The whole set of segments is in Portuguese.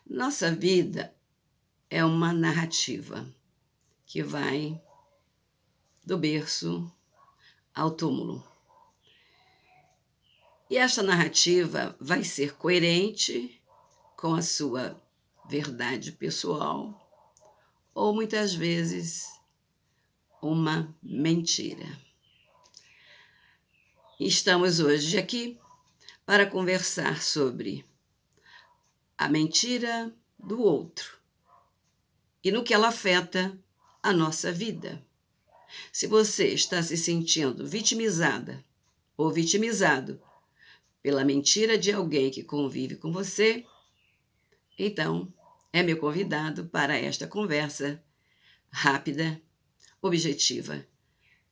Nossa vida é uma narrativa que vai do berço ao túmulo. E esta narrativa vai ser coerente com a sua verdade pessoal ou muitas vezes uma mentira. Estamos hoje aqui para conversar sobre a mentira do outro e no que ela afeta a nossa vida. Se você está se sentindo vitimizada ou vitimizado pela mentira de alguém que convive com você, então é meu convidado para esta conversa rápida, objetiva,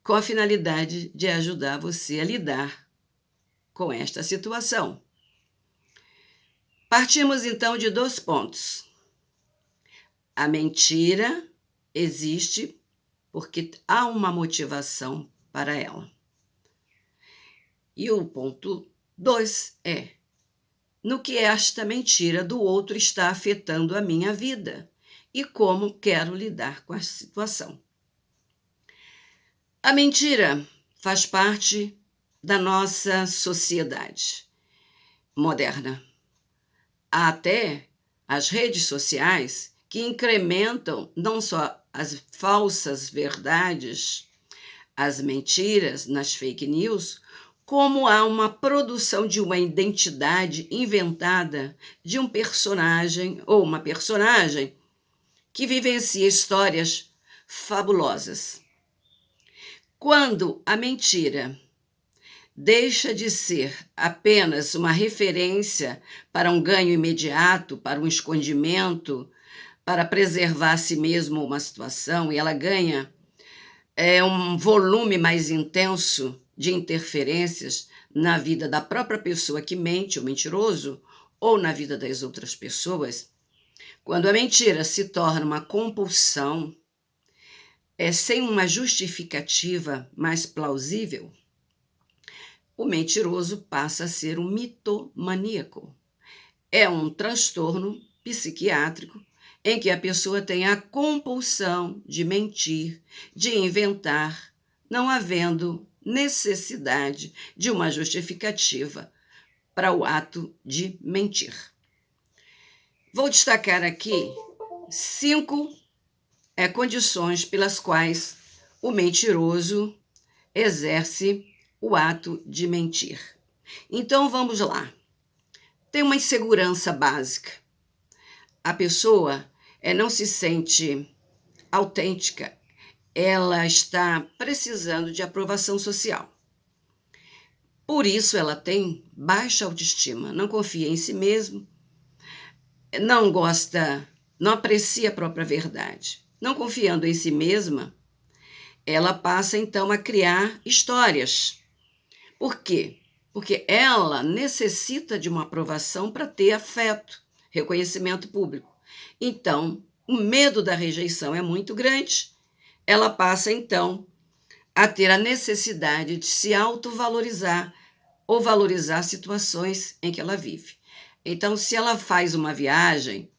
com a finalidade de ajudar você a lidar com esta situação. Partimos então de 2 pontos. A mentira existe porque há uma motivação para ela. E o ponto 2 é: no que esta mentira do outro está afetando a minha vida e como quero lidar com a situação. A mentira faz parte da nossa sociedade moderna. Há até as redes sociais que incrementam não só as falsas verdades, as mentiras nas fake news, como há uma produção de uma identidade inventada de um personagem ou uma personagem que vivencia histórias fabulosas. Quando a mentira deixa de ser apenas uma referência para um ganho imediato, para um escondimento, para preservar a si mesmo uma situação, e ela ganha um volume mais intenso de interferências na vida da própria pessoa que mente, o mentiroso, ou na vida das outras pessoas, quando a mentira se torna uma compulsão, sem uma justificativa mais plausível, o mentiroso passa a ser um mitomaníaco. É um transtorno psiquiátrico em que a pessoa tem a compulsão de mentir, de inventar, não havendo necessidade de uma justificativa para o ato de mentir. Vou destacar aqui 5 condições pelas quais o mentiroso exerce o ato de mentir. Então vamos lá. Tem uma insegurança básica. A pessoa não se sente autêntica, ela está precisando de aprovação social. Por isso ela tem baixa autoestima, não confia em si mesmo, não gosta, não aprecia a própria verdade. Não confiando em si mesma, ela passa então a criar histórias. Por quê? Porque ela necessita de uma aprovação para ter afeto, reconhecimento público. Então, o medo da rejeição é muito grande. Ela passa, então, a ter a necessidade de se autovalorizar ou valorizar situações em que ela vive. Então, se ela faz uma viagem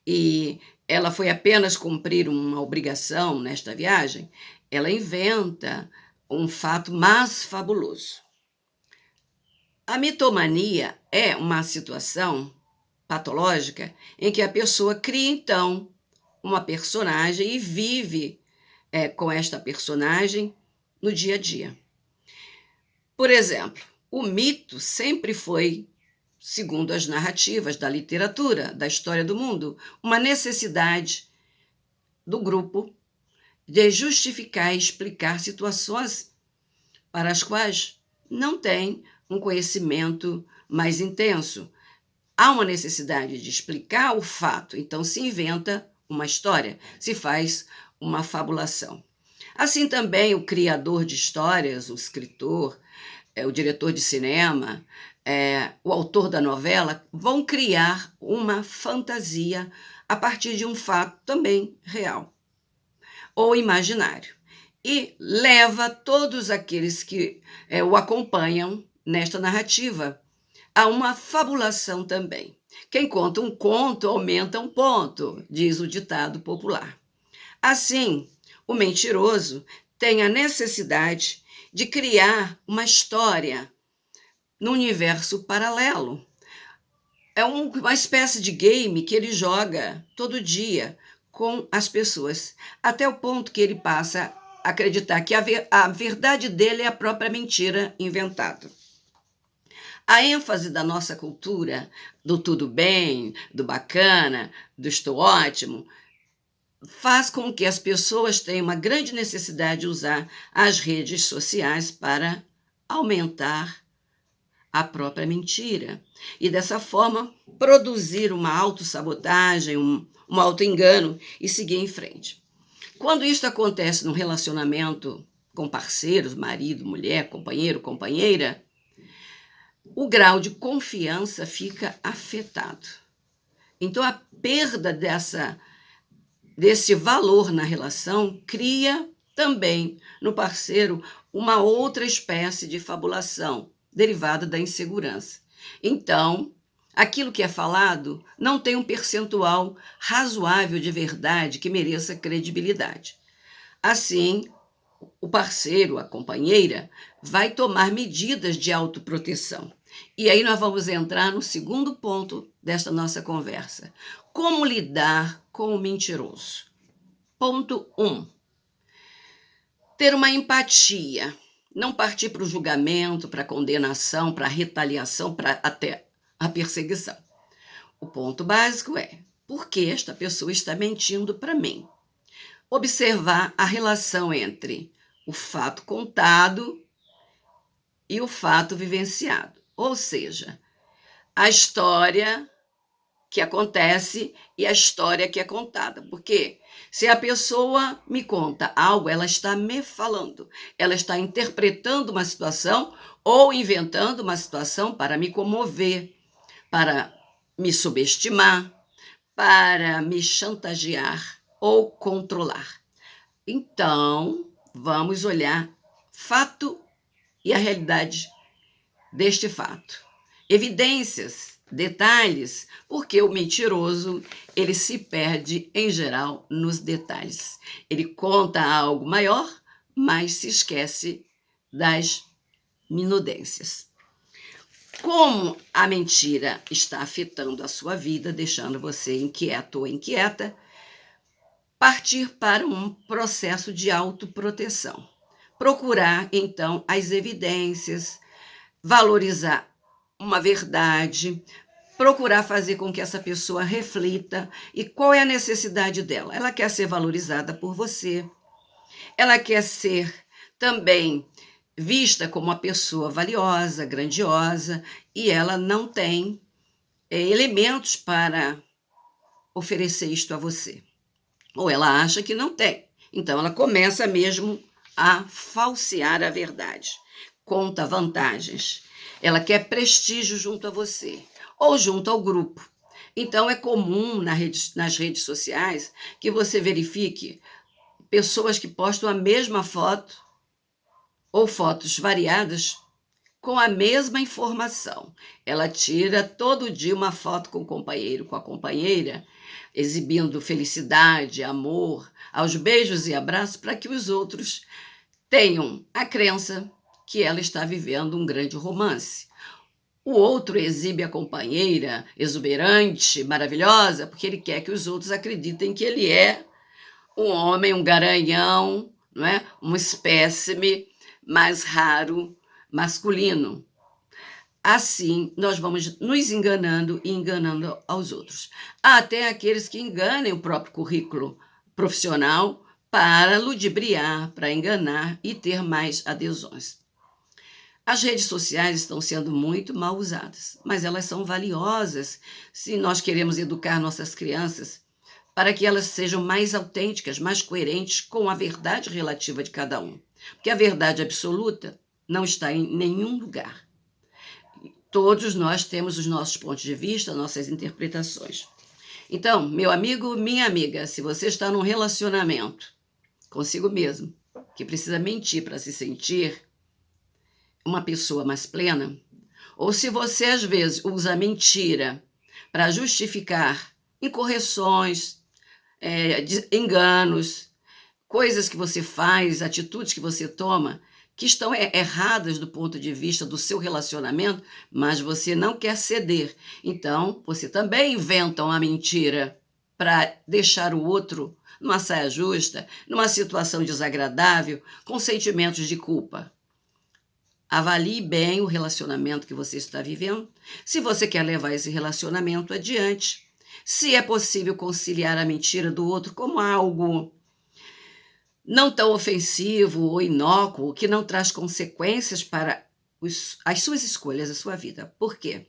e ela foi apenas cumprir uma obrigação nesta viagem, ela inventa um fato mais fabuloso. A mitomania é uma situação patológica em que a pessoa cria, então, uma personagem e vive com esta personagem no dia a dia. Por exemplo, o mito sempre foi, segundo as narrativas da literatura, da história do mundo, uma necessidade do grupo de justificar e explicar situações para as quais não tem um conhecimento mais intenso. Há uma necessidade de explicar o fato, então se inventa uma história, se faz uma fabulação. Assim também o criador de histórias, o escritor, o diretor de cinema, o autor da novela, vão criar uma fantasia a partir de um fato também real ou imaginário. E leva todos aqueles que o acompanham nesta narrativa a uma fabulação também. Quem conta um conto aumenta um ponto, diz o ditado popular. Assim, o mentiroso tem a necessidade de criar uma história no universo paralelo. É uma espécie de game que ele joga todo dia com as pessoas, até o ponto que ele passa a acreditar que a verdade dele é a própria mentira inventada. A ênfase da nossa cultura, do tudo bem, do bacana, do estou ótimo, faz com que as pessoas tenham uma grande necessidade de usar as redes sociais para aumentar a própria mentira. E dessa forma, produzir uma autossabotagem, um autoengano e seguir em frente. Quando isso acontece num relacionamento com parceiros, marido, mulher, companheiro, companheira, o grau de confiança fica afetado. Então, a perda desse valor na relação cria também no parceiro uma outra espécie de fabulação derivada da insegurança. Então, aquilo que é falado não tem um percentual razoável de verdade que mereça credibilidade. Assim, o parceiro, a companheira, vai tomar medidas de autoproteção. E aí nós vamos entrar no segundo ponto desta nossa conversa. Como lidar com o mentiroso? Ponto 1. Ter uma empatia. Não partir para o julgamento, para a condenação, para a retaliação, para até a perseguição. O ponto básico é: por que esta pessoa está mentindo para mim? Observar a relação entre o fato contado e o fato vivenciado. Ou seja, a história que acontece e a história que é contada. Porque se a pessoa me conta algo, ela está me falando, ela está interpretando uma situação ou inventando uma situação para me comover, para me subestimar, para me chantagear ou controlar. Então, vamos olhar fato e a realidade deste fato. Evidências, detalhes, porque o mentiroso, ele se perde, em geral, nos detalhes. Ele conta algo maior, mas se esquece das minudências. Como a mentira está afetando a sua vida, deixando você inquieto ou inquieta, partir para um processo de autoproteção. Procurar, então, as evidências, valorizar uma verdade, procurar fazer com que essa pessoa reflita e qual é a necessidade dela. Ela quer ser valorizada por você, ela quer ser também vista como uma pessoa valiosa, grandiosa, e ela não tem elementos para oferecer isto a você. Ou ela acha que não tem. Então, ela começa mesmo a falsear a verdade. Conta vantagens. Ela quer prestígio junto a você ou junto ao grupo. Então, é comum nas redes sociais que você verifique pessoas que postam a mesma foto ou fotos variadas com a mesma informação. Ela tira todo dia uma foto com o companheiro, com a companheira, exibindo felicidade, amor, aos beijos e abraços, para que os outros tenham a crença que ela está vivendo um grande romance. O outro exibe a companheira exuberante, maravilhosa, porque ele quer que os outros acreditem que ele é um homem, um garanhão, não é? Um espécime mais raro masculino. Assim, nós vamos nos enganando e enganando aos outros. Há até aqueles que enganem o próprio currículo profissional para ludibriar, para enganar e ter mais adesões. As redes sociais estão sendo muito mal usadas, mas elas são valiosas se nós queremos educar nossas crianças para que elas sejam mais autênticas, mais coerentes com a verdade relativa de cada um. Porque a verdade absoluta não está em nenhum lugar. Todos nós temos os nossos pontos de vista, nossas interpretações. Então, meu amigo, minha amiga, se você está num relacionamento consigo mesmo, que precisa mentir para se sentir uma pessoa mais plena, ou se você às vezes usa a mentira para justificar incorreções, enganos, coisas que você faz, atitudes que você toma, que estão erradas do ponto de vista do seu relacionamento, mas você não quer ceder. Então, você também inventa uma mentira para deixar o outro numa saia justa, numa situação desagradável, com sentimentos de culpa. Avalie bem o relacionamento que você está vivendo, se você quer levar esse relacionamento adiante, se é possível conciliar a mentira do outro como algo não tão ofensivo ou inócuo, que não traz consequências para as suas escolhas, a sua vida. Por quê?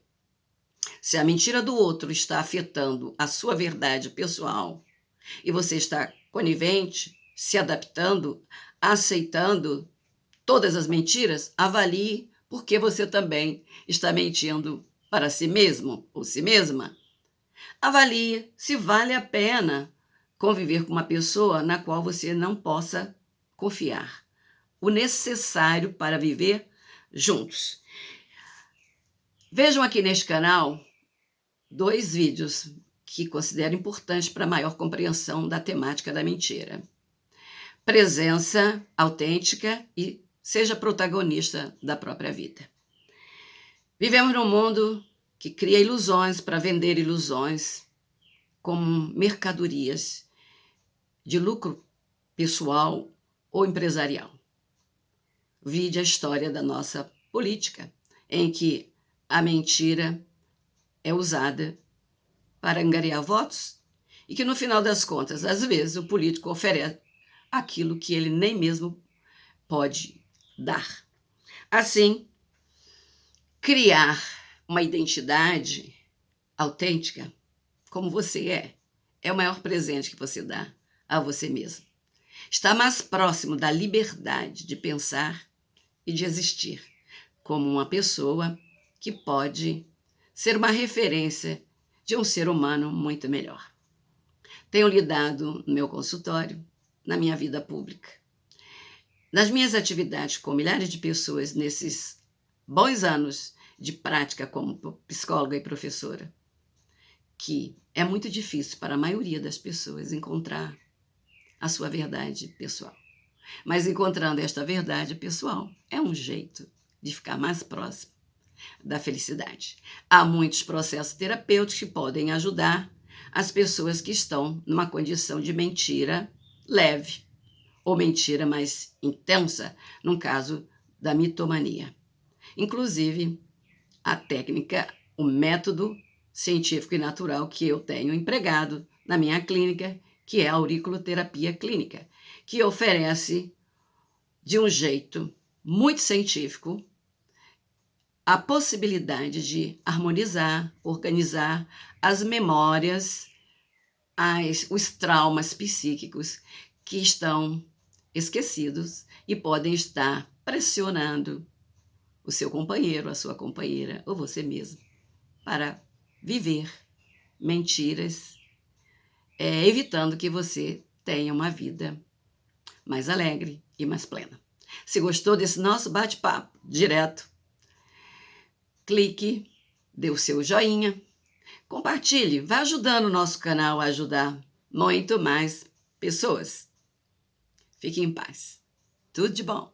Se a mentira do outro está afetando a sua verdade pessoal e você está conivente, se adaptando, aceitando todas as mentiras, avalie por que você também está mentindo para si mesmo ou si mesma. Avalie se vale a pena conviver com uma pessoa na qual você não possa confiar. O necessário para viver juntos. Vejam aqui neste canal 2 vídeos que considero importantes para maior compreensão da temática da mentira. Presença autêntica e seja protagonista da própria vida. Vivemos num mundo que cria ilusões para vender ilusões como mercadorias de lucro pessoal ou empresarial. Vide a história da nossa política, em que a mentira é usada para angariar votos e que, no final das contas, às vezes, o político oferece aquilo que ele nem mesmo pode dar. Assim, criar uma identidade autêntica, como você é o maior presente que você dá a você mesmo. Está mais próximo da liberdade de pensar e de existir como uma pessoa que pode ser uma referência de um ser humano muito melhor. Tenho lidado no meu consultório, na minha vida pública, nas minhas atividades com milhares de pessoas nesses bons anos de prática como psicóloga e professora, que é muito difícil para a maioria das pessoas encontrar a sua verdade pessoal. Mas encontrando esta verdade pessoal é um jeito de ficar mais próximo da felicidade. Há muitos processos terapêuticos que podem ajudar as pessoas que estão numa condição de mentira leve ou mentira mais intensa, no caso da mitomania. Inclusive, a técnica, o método científico e natural que eu tenho empregado na minha clínica, que é a auriculoterapia clínica, que oferece, de um jeito muito científico, a possibilidade de harmonizar, organizar as memórias, os traumas psíquicos que estão esquecidos e podem estar pressionando o seu companheiro, a sua companheira ou você mesmo para viver mentiras, evitando que você tenha uma vida mais alegre e mais plena. Se gostou desse nosso bate-papo direto, clique, dê o seu joinha, compartilhe, vá ajudando o nosso canal a ajudar muito mais pessoas. Fique em paz. Tudo de bom.